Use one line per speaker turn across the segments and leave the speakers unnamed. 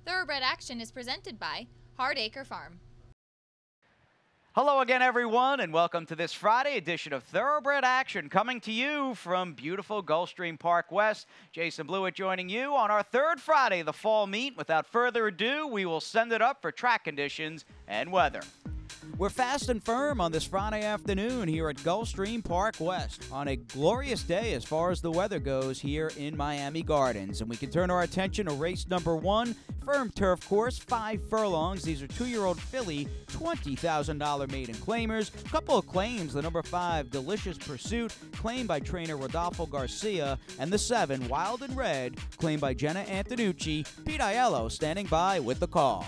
Thoroughbred Action is presented by Hardacre Farm.
Hello again, everyone, and welcome to this Friday edition of Thoroughbred Action, coming to you from beautiful Gulfstream Park West. Jason Blewett joining you on our third Friday of the fall meet. Without further ado, we will send it up for track conditions and weather.
We're fast and firm on this Friday afternoon here at Gulfstream Park West on a glorious day as far as the weather goes here in Miami Gardens. And we can turn our attention to race number 1, firm turf course, 5 furlongs. These are 2-year-old filly, $20,000 maiden claimers. A couple of claims, the number 5, Delicious Pursuit, claimed by trainer Rodolfo Garcia, and the 7, Wild and Red, claimed by Jenna Antonucci. Pete Aiello standing by with the call.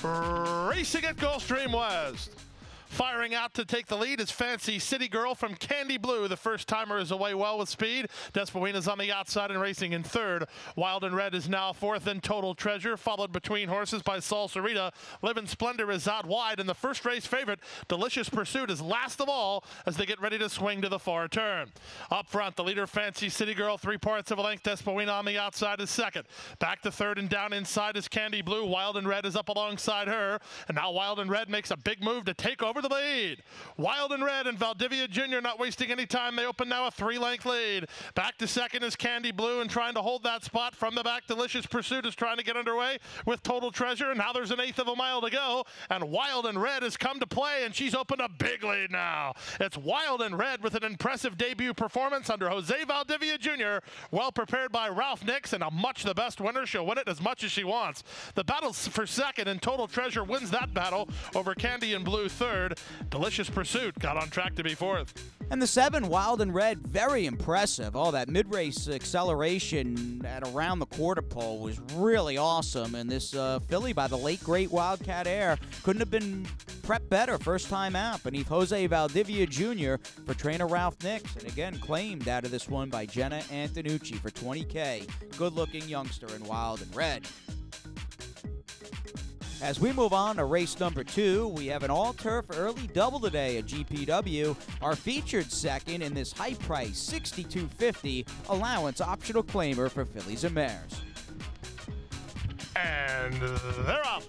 Racing at Gulfstream West. Firing out to take the lead is Fancy City Girl from Candy Blue. The first timer is away well with speed. Despoina's on the outside and racing in third. Wild and Red is now fourth, and Total Treasure, followed between horses by Salsarita. Living Splendor is out wide, and the first race favorite, Delicious Pursuit, is last of all as they get ready to swing to the far turn. Up front, the leader, Fancy City Girl, 3 parts of a length. Despoina on the outside is second. Back to third and down inside is Candy Blue. Wild and Red is up alongside her, and now Wild and Red makes a big move to take over the lead. Wild and Red and Valdivia Jr. not wasting any time. They open now a 3-length lead. Back to second is Candy Blue, and trying to hold that spot from the back, Delicious Pursuit is trying to get underway with Total Treasure, and now there's an 1/8 of a mile to go, and Wild and Red has come to play, and she's opened a big lead now. It's Wild and Red with an impressive debut performance under Jose Valdivia Jr., well prepared by Ralph Nix, and a much the best winner. She'll win it as much as she wants. The battle's for second, and Total Treasure wins that battle over Candy and Blue third. Delicious Pursuit got on track to be fourth.
And the 7, Wild and Red, very impressive. All that mid-race acceleration at around the quarter pole was really awesome. And this filly by the late, great Wildcat Air couldn't have been prepped better first time out beneath Jose Valdivia Jr. for trainer Ralph Nix. And again, claimed out of this one by Jenna Antonucci for $20K. Good-looking youngster in Wild and Red. As we move on to race number 2, we have an all-turf early double today at GPW. Our featured second in this high price $62.50 allowance optional claimer for fillies and mares.
And they're off.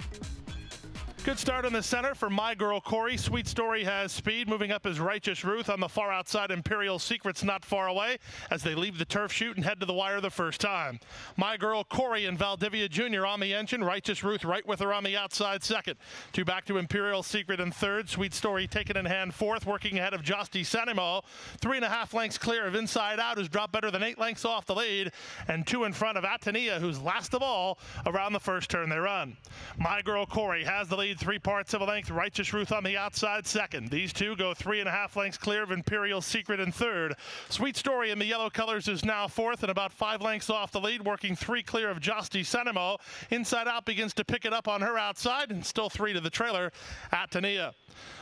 Good start in the center for My Girl Corey. Sweet Story has speed. Moving up is Righteous Ruth. On the far outside, Imperial Secret's not far away as they leave the turf chute and head to the wire the first time. My Girl Corey and Valdivia Jr. on the engine. Righteous Ruth right with her on the outside second. 2 back to Imperial Secret in third. Sweet Story taken in hand fourth, working ahead of Josti Sanimo. 3.5 lengths clear of Inside Out, who's dropped better than 8 lengths off the lead. And 2 in front of Atania, who's last of all around the first turn they run. My Girl Corey has the lead. 3 parts of a length. Righteous Ruth on the outside second. These two go 3.5 lengths clear of Imperial Secret in third. Sweet Story in the yellow colors is now fourth and about 5 lengths off the lead, working 3 clear of Josti Sanimo. Inside Out begins to pick it up on her outside, and still 3 to the trailer at Tania.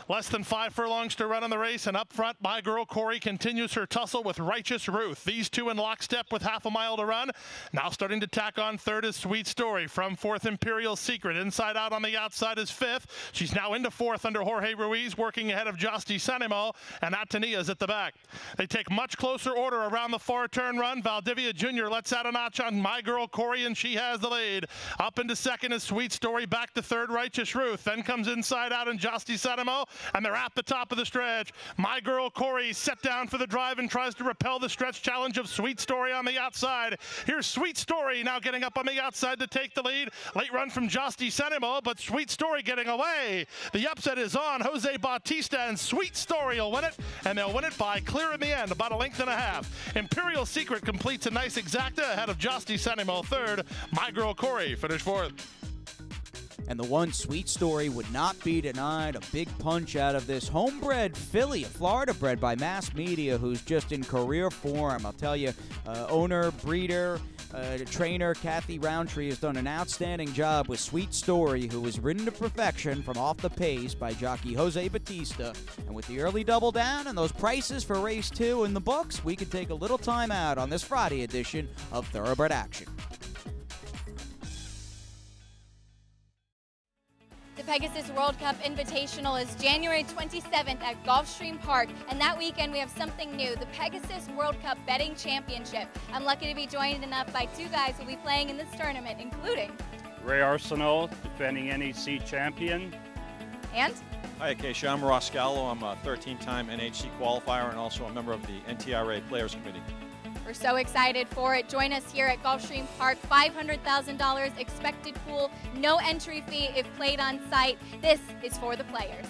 Less than 5 furlongs to run on the race, and up front, My Girl Corey continues her tussle with Righteous Ruth. These two in lockstep with half a mile to run. Now starting to tack on third is Sweet Story. From fourth, Imperial Secret. Inside Out on the outside is fifth. She's now into fourth under Jorge Ruiz, working ahead of Josti Sanimo, and Atania's at the back. They take much closer order around the far turn run. Valdivia Jr. lets out a notch on My Girl Corey, and she has the lead. Up into second is Sweet Story. Back to third, Righteous Ruth. Then comes Inside Out and Josti Sanimo, and they're at the top of the stretch. My Girl Corey set down for the drive and tries to repel the stretch challenge of Sweet Story on the outside. Here's Sweet Story now getting up on the outside to take the lead. Late run from Josti Sanimo, but Sweet Story getting away. The upset is on. Jose Bautista, and Sweet Story will win it, and they'll win it by clear in the end, about 1.5 lengths. Imperial Secret completes a nice exacta ahead of Josti Sanimo third. My Girl Corey finished fourth.
And the one Sweet Story would not be denied. A big punch out of this homebred filly, a Florida bred by Mass Media, who's just in career form. I'll tell you, owner, breeder, trainer Kathy Roundtree has done an outstanding job with Sweet Story, who was ridden to perfection from off the pace by jockey Jose Bautista. And with the early double down and those prices for race 2 in the books, we can take a little time out on this Friday edition of Thoroughbred Action.
The Pegasus World Cup Invitational is January 27th at Gulfstream Park, and that weekend we have something new, the Pegasus World Cup Betting Championship. I'm lucky to be joined enough by two guys who will be playing in this tournament, including
Ray Arsenault, defending NHC champion.
And
Hi, Acacia. I'm Ross Gallo. I'm a 13-time NHC qualifier and also a member of the NTRA Players Committee.
we're so excited for it. Join us here at Gulfstream Park. $500,000 expected pool, no entry fee if played on site. This is for the players.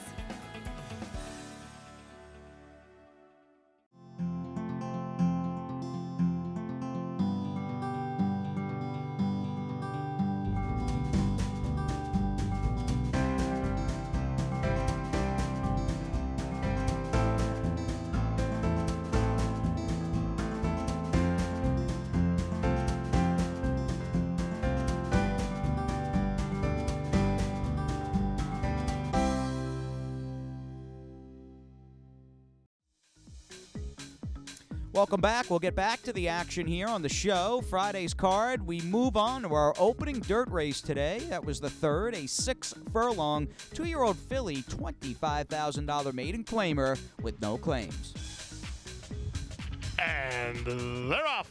Welcome back. We'll get back to the action here on the show. Friday's card. We move on to our opening dirt race today. That was the third, a 6-furlong, 2-year-old filly, $25,000 maiden claimer with no claims.
And they're off.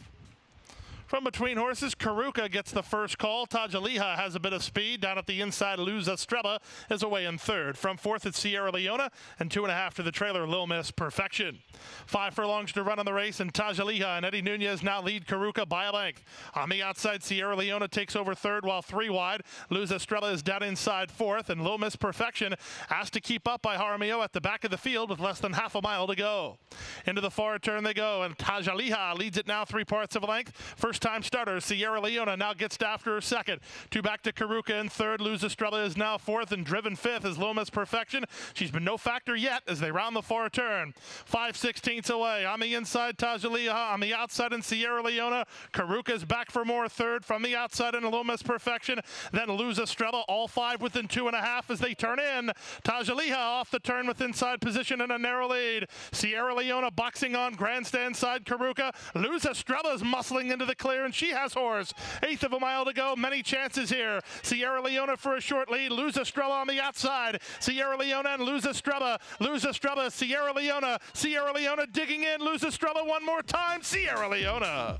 From between horses, Karuka gets the first call. Tajaliha has a bit of speed. Down at the inside, Luz Estrella is away in third. From fourth, it's Sierra Leona, and 2.5 to the trailer, Lil Miss Perfection. 5 furlongs to run on the race, and Tajaliha and Eddie Nunez now lead Karuka by a length. On the outside, Sierra Leona takes over third, while 3 wide. Luz Estrella is down inside fourth, and Lil Miss Perfection asked to keep up by Jaramillo at the back of the field with less than half a mile to go. Into the far turn they go, and Tajaliha leads it now 3/4 of a length. First-time starter, Sierra Leona now gets after her second. 2 back to Karuka in third. Luz Estrella is now fourth, and driven fifth is Lil Miss Perfection. She's been no factor yet as they round the far turn. 5/16 away. On the inside, Tajaliha. On the outside in Sierra Leona. Karuka is back for more third. From the outside in Lil Miss Perfection. Then Luz Estrella, all 5 within 2.5 as they turn in. Tajaliha off the turn with inside position and a narrow lead. Sierra Leona boxing on grandstand side Karuka. Luz Estrella is muscling into the clear, and she has horse. 1/8 of a mile to go. Many chances here. Sierra Leona for a short lead. Luz Estrella on the outside. Sierra Leona and Luz Estrella. Luz Estrella, Sierra Leona. Sierra Leona digging in. Luz Estrella one more time. Sierra Leona.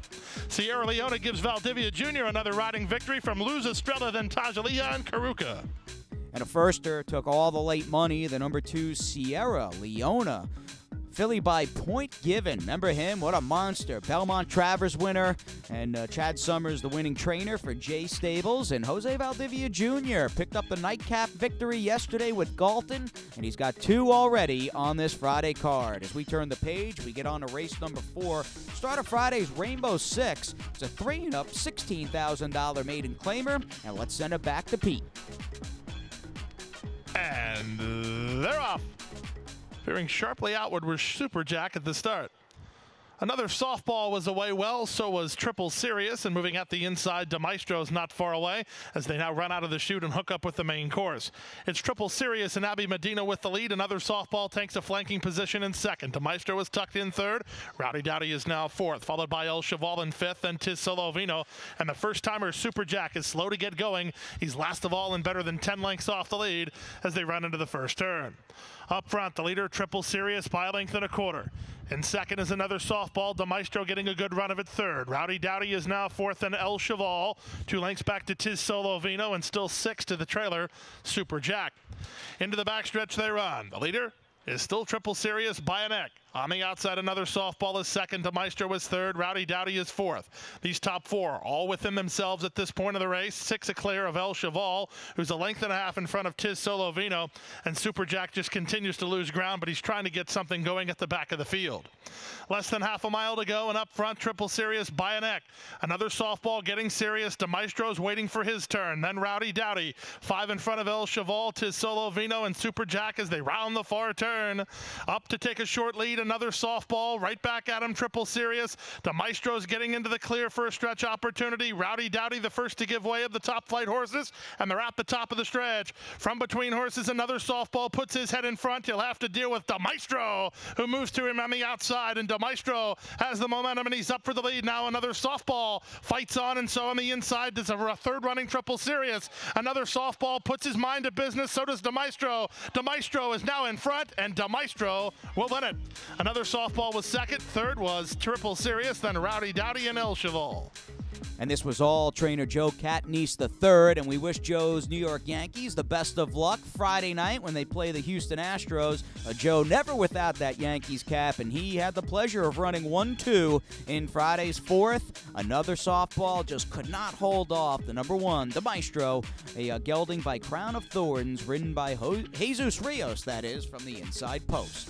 Sierra Leona gives Valdivia Jr. another riding victory from Luz Estrella, then Tajaliha and Karuka.
And a firster took all the late money. The number 2, Sierra Leona. Filly by Point Given. Remember him? What a monster. Belmont Travers winner. And Chad Summers, the winning trainer for J Stables. And Jose Valdivia Jr. picked up the nightcap victory yesterday with Galton. And he's got 2 already on this Friday card. As we turn the page, we get on to race number 4. Start of Friday's Rainbow 6. It's a 3-and-up, $16,000 maiden claimer. And let's send it back to Pete.
And they're off. Veering sharply outward was Super Jack at the start. Another softball was away well, so was Triple Sirius, and moving at the inside, De Maestro's not far away as they now run out of the chute and hook up with the main course. It's Triple Sirius and Abby Medina with the lead. Another softball takes a flanking position in second. De Maestro is tucked in third. Rowdy Dowdy is now fourth, followed by El Cheval in fifth, then Tiz Solovino. And the first-timer Super Jack is slow to get going. He's last of all and better than 10 lengths off the lead as they run into the first turn. Up front, the leader, Triple Sirius, by a length and a quarter. In second is another softball, De Maestro getting a good run of it third. Rowdy Dowdy is now fourth, and El Cheval 2 lengths back to Tiz Solovino, and still 6 to the trailer, Super Jack. Into the backstretch they run. The leader is still Triple Sirius by a neck. On the outside, another softball is second. De Maestro is third. Rowdy Dowdy is fourth. These top 4 all within themselves at this point of the race. 6 clear of El Cheval, who's a length and a half in front of Tiz Solovino. And Super Jack just continues to lose ground, but he's trying to get something going at the back of the field. Less than half a mile to go, and up front, Triple Sirius by a neck. Another softball getting serious. De Maestro's waiting for his turn. Then Rowdy Dowdy. 5 in front of El Cheval, Tiz Solovino, and Super Jack as they round the far turn. Up to take a short lead lead. Another softball right back at him. Triple Serious. DeMaestro's getting into the clear for a stretch opportunity. Rowdy Dowdy the first to give way of the top flight horses, and they're at the top of the stretch. From between horses, another softball puts his head in front. He'll have to deal with DeMaestro, who moves to him on the outside, and DeMaestro has the momentum, and he's up for the lead. Now another softball fights on, and so on the inside does a third running Triple Serious. Another softball puts his mind to business, so does DeMaestro. DeMaestro is now in front, and DeMaestro will win it. Another softball was second, third was Triple Serious, then Rowdy Dowdy and El Cheval.
And this was all trainer Joe Catanese III, and we wish Joe's New York Yankees the best of luck Friday night when they play the Houston Astros. Joe never without that Yankees cap, and he had the pleasure of running 1-2 in Friday's fourth. Another softball just could not hold off the number one, DeMaestro, a gelding by Crown of Thorns, ridden by Jesus Rios, that is, from the inside post.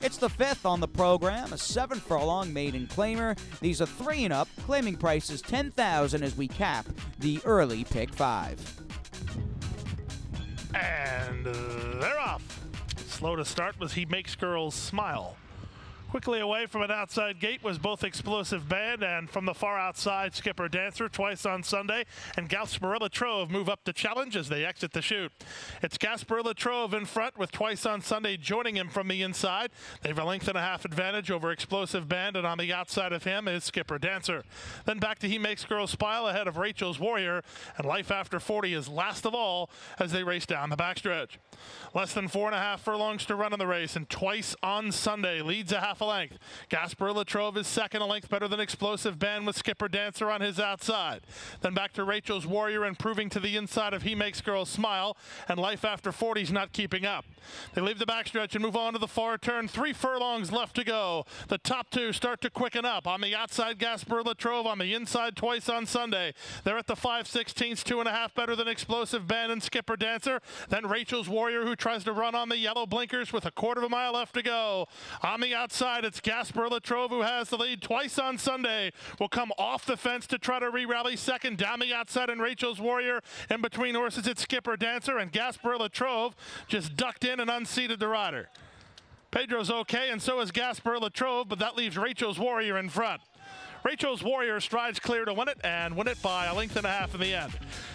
It's the fifth on the program, a 7-furlong maiden claimer. These are 3 and up. Claiming price is $10,000 as we cap the early pick 5.
And they're off. Slow to start was He Makes Girls Smile. Quickly away from an outside gate was both Explosive Band, and from the far outside, Skipper Dancer twice on Sunday, and Gasparilla Trove move up to challenge as they exit the chute. It's Gasparilla Trove in front with twice on Sunday joining him from the inside. They have a length and a half advantage over Explosive Band, and on the outside of him is Skipper Dancer. Then back to He Makes Girls Smile ahead of Rachel's Warrior, and Life After 40 is last of all as they race down the backstretch. Less than 4.5 furlongs to run in the race, and twice on Sunday leads a half a length. Gasparilla Trove is second, a length better than Explosive Band with Skipper Dancer on his outside. Then back to Rachel's Warrior, improving to the inside of He Makes Girls Smile, and Life After 40 is not keeping up. They leave the backstretch and move on to the far turn. 3 furlongs left to go. The top 2 start to quicken up. On the outside, Gasparilla Trove. On the inside, twice on Sunday. They're at the 5/16, 2.5 better than Explosive Band and Skipper Dancer. Then Rachel's Warrior, who tries to run on the yellow blinkers with a 1/4 mile left to go. On the outside, it's Gasparilla Trove, who has the lead twice on Sunday, will come off the fence to try to re-rally second. Down the outside, and Rachel's Warrior. In between horses, it's Skipper Dancer, and Gasparilla Trove just ducked in and unseated the rider. Pedro's okay, and so is Gasparilla Trove, but that leaves Rachel's Warrior in front. Rachel's Warrior strides clear to win it, and win it by a length and a half in the end.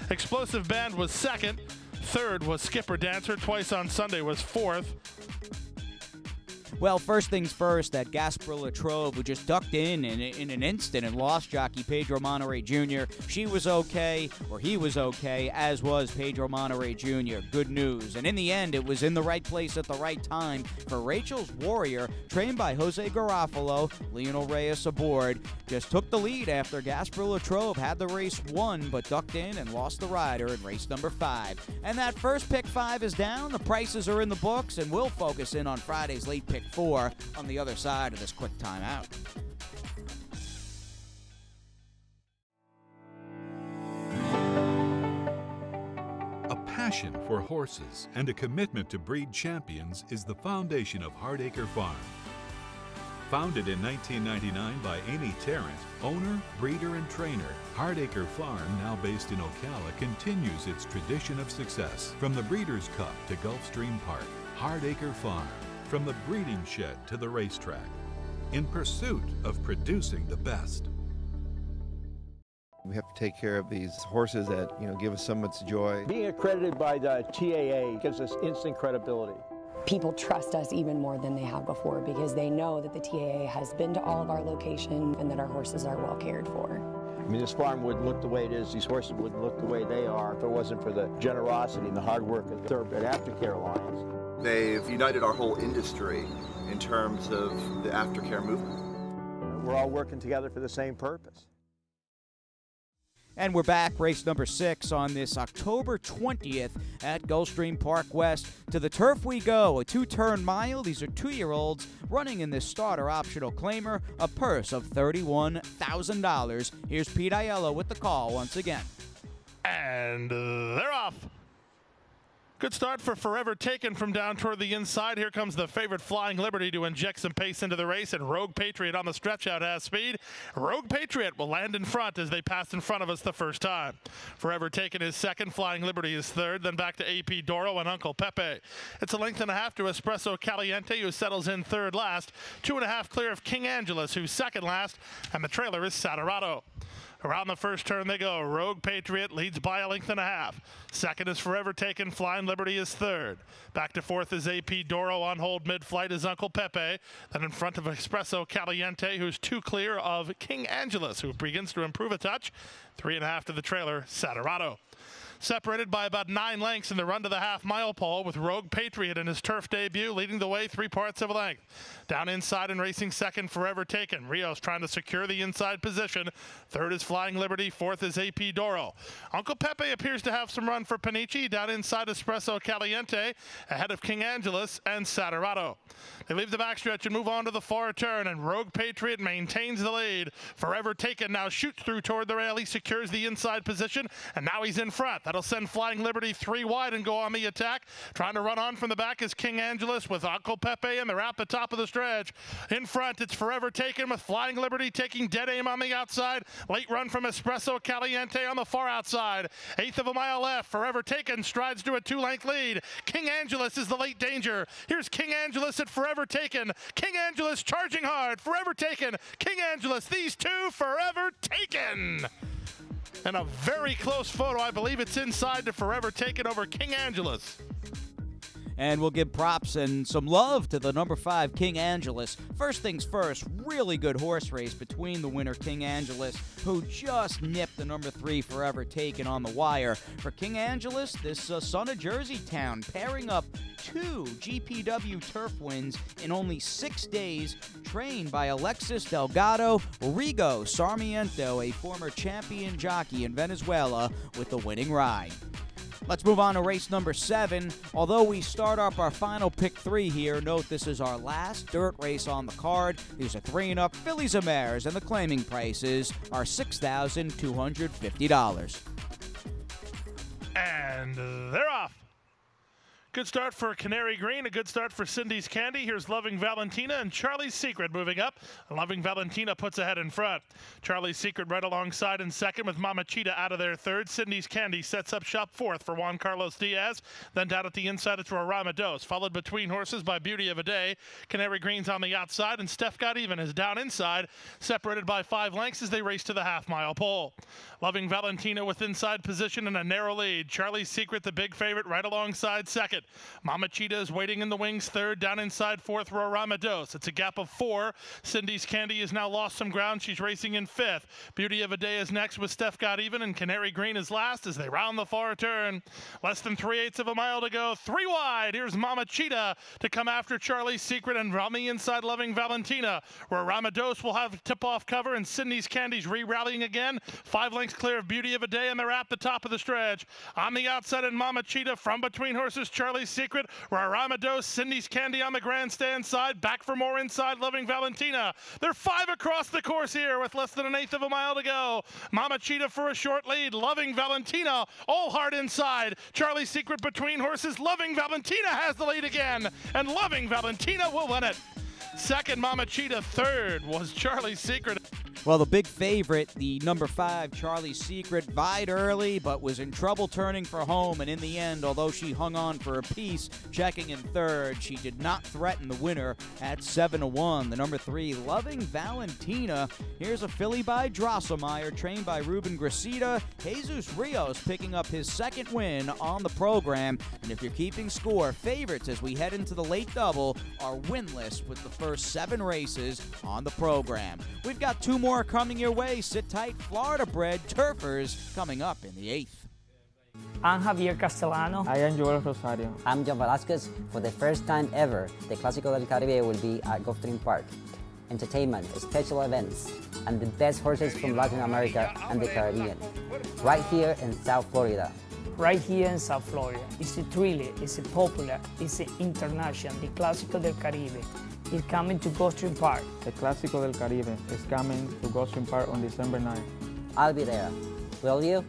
Explosive Band was second. Third was Skipper Dancer. Twice on Sunday was fourth.
Well, first things first, that Gasparilla Trove, who just ducked in an instant and lost jockey Pedro Monterey Jr. She was okay, or he was okay, as was Pedro Monterey Jr. Good news. And in the end, it was in the right place at the right time for Rachel's Warrior, trained by Jose Garofalo, Lionel Reyes aboard. Just took the lead after Gasparilla Trove had the race won, but ducked in and lost the rider in race number 5. And that first pick 5 is down. The prices are in the books, and we'll focus in on Friday's late pick 4 on the other side of this quick timeout.
A passion for horses and a commitment to breed champions is the foundation of Hardacre Farm. Founded in 1999 by Amy Tarrant, owner, breeder, and trainer, Hardacre Farm, now based in Ocala, continues its tradition of success. From the Breeders' Cup to Gulfstream Park, Hardacre Farm. From the breeding shed to the racetrack, in pursuit of producing the best.
We have to take care of these horses that, give us so much joy.
Being accredited by the TAA gives us instant credibility.
People trust us even more than they have before because they know that the TAA has been to all of our locations and that our horses are well cared for.
I mean, this farm wouldn't look the way it is, these horses wouldn't look the way they are if it wasn't for the generosity and the hard work of Thoroughbred Aftercare Alliance.
They've united our whole industry in terms of the aftercare movement.
We're all working together for the same purpose.
And we're back, race number 6 on this October 20th at Gulfstream Park West. To the turf we go, a 2-turn mile. These are 2-year-olds running in this starter optional claimer, a purse of $31,000. Here's Pete Aiello with the call once again.
And they're off. Good start for Forever Taken from down toward the inside. Here comes the favorite Flying Liberty to inject some pace into the race, and Rogue Patriot on the stretch out has speed. Rogue Patriot will land in front as they passed in front of us the first time. Forever Taken is second, Flying Liberty is third, then back to AP Doro and Uncle Pepe. It's a length and a half to Espresso Caliente, who settles in third last. 2.5 clear of King Angelus, who's second last, and the trailer is Saturado. Around the first turn they go. Rogue Patriot leads by a length and a half. Second is Forever Taken. Flying Liberty is third. Back to fourth is AP Doro. On hold mid-flight is Uncle Pepe. Then in front of Espresso Caliente, who's 2 clear of King Angelus, who begins to improve a touch. 3.5 to the trailer, Saturado. Separated by about 9 lengths in the run to the half-mile pole, with Rogue Patriot in his turf debut leading the way 3 parts of a length. Down inside and racing second, Forever Taken. Rios trying to secure the inside position. Third is Flying Liberty. Fourth is AP Doro. Uncle Pepe appears to have some run for Panici. Down inside Espresso Caliente, ahead of King Angelus and Saturado. They leave the backstretch and move on to the far turn, and Rogue Patriot maintains the lead. Forever Taken now shoots through toward the rail. He secures the inside position, and now he's in front. That'll send Flying Liberty 3 wide and go on the attack. Trying to run on from the back is King Angelus with Uncle Pepe, and they're at the top of the stretch. In front, it's Forever Taken with Flying Liberty taking dead aim on the outside. Late run from Espresso Caliente on the far outside. 1/8 of a mile left. Forever Taken strides to a 2-length lead. King Angelus is the late danger. Here's King Angelus at Forever Taken. King Angelus charging hard. Forever Taken. King Angelus. These two Forever Taken. And a very close photo. I believe it's inside to Forever Taken over King Angelus.
And we'll give props and some love to the number 5, King Angelus. First things first, really good horse race between the winner, King Angelus, who just nipped the number 3, Forever Taken, on the wire. For King Angelus, this son of Jersey Town, pairing up 2 GPW turf wins in only 6 days, trained by Alexis Delgado Rigo Sarmiento, a former champion jockey in Venezuela, with the winning ride. Let's move on to race number 7. Although we start up our final pick 3 here, note this is our last dirt race on the card. These are 3-and-up fillies and mares, and the claiming prices are $6,250.
And they're off. Good start for Canary Green, a good start for Cindy's Candy. Here's Loving Valentina and Charlie's Secret moving up. Loving Valentina puts ahead in front. Charlie's Secret right alongside in second with Mama Cheetah out of there third. Cindy's Candy sets up shop fourth for Juan Carlos Diaz. Then down at the inside it's Rorama Dos, followed between horses by Beauty of a Day. Canary Green's on the outside, and Steph Got Even is down inside, separated by 5 lengths as they race to the half-mile pole. Loving Valentina with inside position and a narrow lead. Charlie's Secret, the big favorite, right alongside second. Mama Cheetah is waiting in the wings third, down inside fourth, Rorama Dos. It's a gap of 4. Cindy's Candy has now lost some ground. She's racing in 5th. Beauty of a Day is next with Steph Got Even, and Canary Green is last as they round the far turn. Less than 3/8 of a mile to go. 3 wide. Here's Mama Cheetah to come after Charlie's Secret, and on the inside, Loving Valentina. Rorama Dos will have tip-off cover, and Cindy's Candy's re-rallying again. 5 lengths clear of Beauty of a Day, and they're at the top of the stretch. On the outside, and Mama Cheetah from between horses, Charlie's Secret, Rorama Dos, Cindy's Candy on the grandstand side. Back for more inside, Loving Valentina. They're 5 across the course here with less than 1/8 of a mile to go. Mama Cheetah for a short lead. Loving Valentina all hard inside. Charlie's Secret between horses. Loving Valentina has the lead again, and Loving Valentina will win it. Second, Mama Cheetah. Third was Charlie's Secret.
Well, the big favorite, the number 5, Charlie's Secret, vied early but was in trouble turning for home, and in the end, although she hung on for a piece, checking in third, she did not threaten the winner at 7-1. The number 3, Loving Valentina. Here's a filly by Drosselmeyer, trained by Ruben Gracida. Jesus Rios picking up his 2nd win on the program, and if you're keeping score, favorites as we head into the late double are winless with the first 7 races on the program. We've got 2 more coming your way. Sit tight. Florida-bred turfers coming up in the 8th.
I'm Javier Castellano.
I am Joel Rosario.
I'm John Velasquez. For the first time ever, the Clásico del Caribe will be at Gulfstream Park. Entertainment, special events, and the best horses from Latin America and the Caribbean. Right here in South Florida.
Right here in South Florida. It's a thriller, it's a popular, it's an international, the Clásico del Caribe. It's coming to Gulfstream Park.
The Clásico del Caribe is coming to Gulfstream Park on December 9th.
I'll be there. Will you?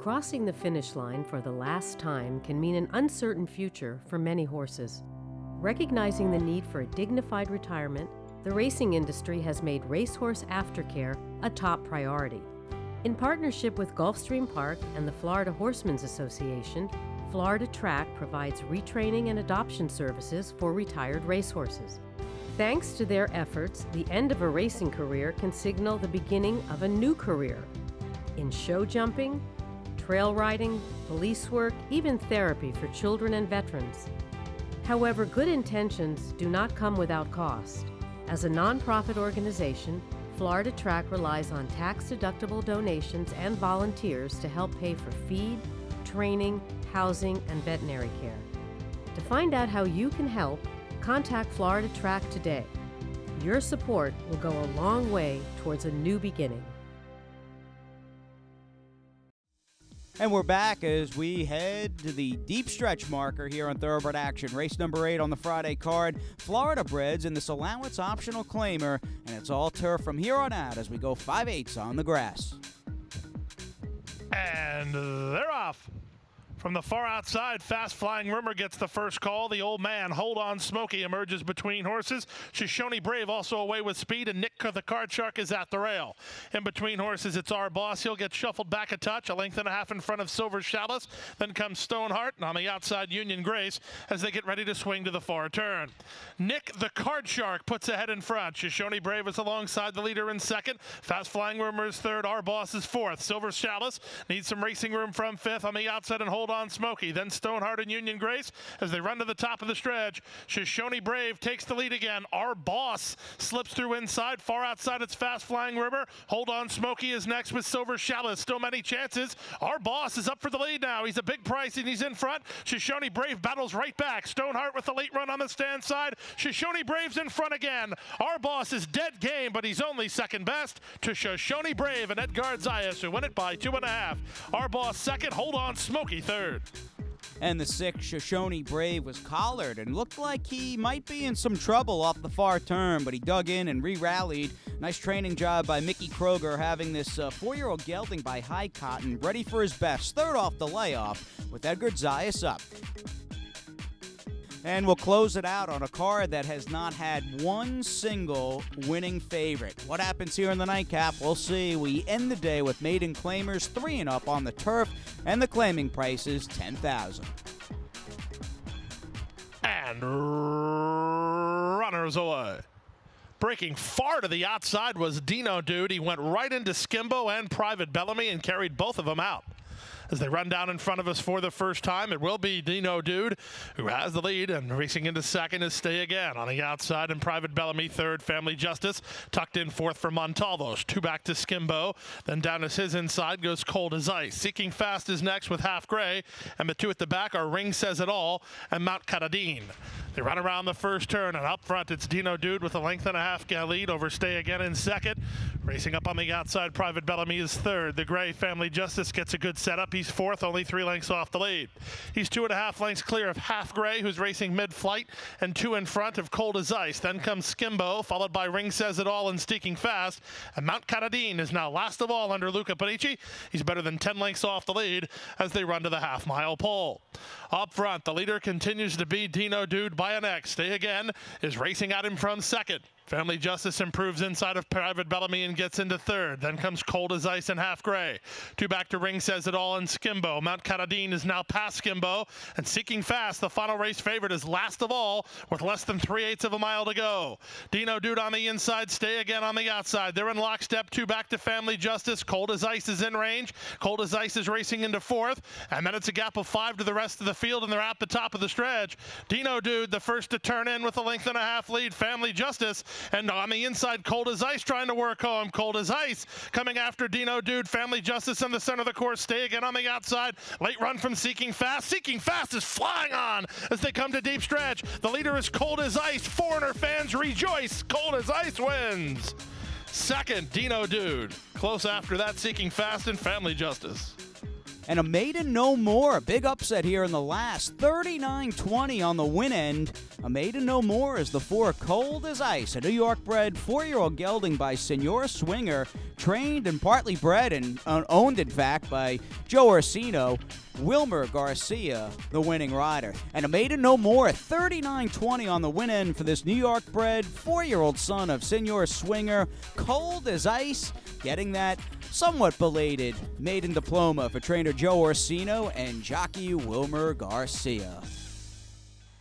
Crossing the finish line for the last time can mean an uncertain future for many horses. Recognizing the need for a dignified retirement, the racing industry has made racehorse aftercare a top priority. In partnership with Gulfstream Park and the Florida Horsemen's Association, Florida Track provides retraining and adoption services for retired racehorses. Thanks to their efforts, the end of a racing career can signal the beginning of a new career in show jumping, trail riding, police work, even therapy for children and veterans. However, good intentions do not come without cost. As a nonprofit organization, Florida Track relies on tax-deductible donations and volunteers to help pay for feed, training, housing, and veterinary care. To find out how you can help, contact Florida Track today. Your support will go a long way towards a new beginning.
And we're back as we head to the deep stretch marker here on Thoroughbred Action. Race number 8 on the Friday card. Florida breds in this allowance optional claimer, and it's all turf from here on out as we go 5/8 on the grass.
And they're off. From the far outside, Fast Flying Rumor gets the first call. The old man, Hold On Smokey, emerges between horses. Shoshone Brave also away with speed, and Nick the Card Shark is at the rail. In between horses, it's Our Boss. He'll get shuffled back a touch, a length and a half in front of Silver Chalice. Then comes Stoneheart, and on the outside, Union Grace, as they get ready to swing to the far turn. Nick the Card Shark puts ahead in front. Shoshone Brave is alongside the leader in second. Fast Flying Rumor is third. Our Boss is fourth. Silver Chalice needs some racing room from fifth. On the outside, and Hold On Smokey. Then Stoneheart and Union Grace as they run to the top of the stretch. Shoshone Brave takes the lead again. Our Boss slips through inside. Far outside, it's Fast Flying River. Hold On Smokey is next with Silver Chalice. Still many chances. Our Boss is up for the lead now. He's a big price and he's in front. Shoshone Brave battles right back. Stoneheart with the late run on the stand side. Shoshone Brave's in front again. Our Boss is dead game, but he's only second best to Shoshone Brave and Edgar Zayas, who win it by 2.5. Our Boss second. Hold On Smokey third.
And the 6, Shoshone Brave, was collared and looked like he might be in some trouble off the far turn, but he dug in and re-rallied. Nice training job by Mickey Kroger, having this 4-year-old gelding by High Cotton ready for his best. Third off the layoff with Edgar Zayas up. And we'll close it out on a card that has not had one single winning favorite. What happens here in the nightcap? We'll see. We end the day with maiden claimers 3 and up on the turf, and the claiming price is $10,000.
And runners away. Breaking far to the outside was Dino Dude. He went right into Skimbo and Private Bellamy and carried both of them out. As they run down in front of us for the first time, it will be Dino Dude who has the lead, and racing into second is Stay Again. On the outside, and Private Bellamy third. Family Justice tucked in fourth for Montalvos. 2 back to Skimbo. Then down as his inside goes Cold as Ice. Seeking Fast is next with Half Gray, and the 2 at the back are Ring Says It All and Mount Caradine. They run around the first turn, and up front it's Dino Dude with a length and a half lead over Stay Again in second. Racing up on the outside, Private Bellamy is third. The gray Family Justice gets a good setup. He's fourth, only 3 lengths off the lead. He's 2.5 lengths clear of Half Gray, who's racing mid-flight, and 2 in front of Cold as Ice. Then comes Skimbo, followed by Ring Says It All and Steaking Fast. And Mount Caradine is now last of all under Luca Panici. He's better than 10 lengths off the lead as they run to the half-mile pole. Up front, the leader continues to be Dino Dude by an X. Stay Again is racing at him from second. Family Justice improves inside of Private Bellamy and gets into third. Then comes Cold as Ice and Half Gray. 2 back to Ring Says It All and Skimbo. Mount Caradine is now past Skimbo. And Seeking Fast, the final race favorite, is last of all with less than 3/8 of a mile to go. Dino Dude on the inside, Stay Again on the outside. They're in lockstep. 2 back to Family Justice. Cold as Ice is in range. Cold as Ice is racing into fourth. And then it's a gap of 5 to the rest of the field, and they're at the top of the stretch. Dino Dude, the first to turn in with a length and a half lead. Family Justice. And on the inside, Cold as Ice trying to work home. Cold as Ice coming after Dino Dude. Family Justice in the center of the course. Stay Again on the outside. Late run from Seeking Fast. Seeking Fast is flying on as they come to deep stretch. The leader is Cold as Ice. Foreigner fans rejoice. Cold as Ice wins. Second, Dino Dude. Close after that, Seeking Fast and Family Justice.
And a maiden no more. Big upset here in the last. 39-20 on the win end. A maiden no more is the 4 Cold as Ice. A New York-bred 4-year-old gelding by Senor Swinger. Trained and partly bred and owned, in fact, by Joe Orsino. Wilmer Garcia, the winning rider. And a maiden no more, 39-20 on the win end for this New York-bred 4-year-old son of Senor Swinger. Cold as Ice, getting that somewhat belated maiden diploma for trainer Joe Orsino and jockey Wilmer Garcia.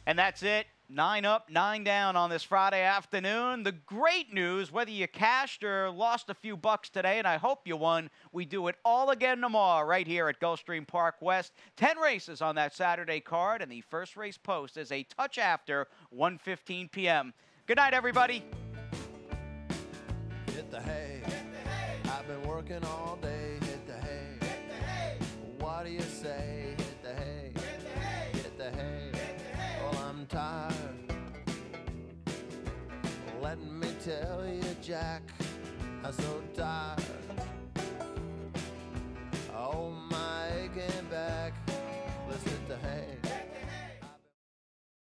And that's it. 9 up, 9 down on this Friday afternoon. The great news, whether you cashed or lost a few bucks today, and I hope you won, we do it all again tomorrow right here at Gulfstream Park West. 10 races on that Saturday card, and the first race post is a touch after 1:15 p.m. Good night, everybody.
Hit the hay. I've been working all day. Hit the hay. Hit the hay. What do you say? Hit the hay. Hit the hay. Hit the hay. Well, I'm tired. Let me tell you, Jack, I'm so tired.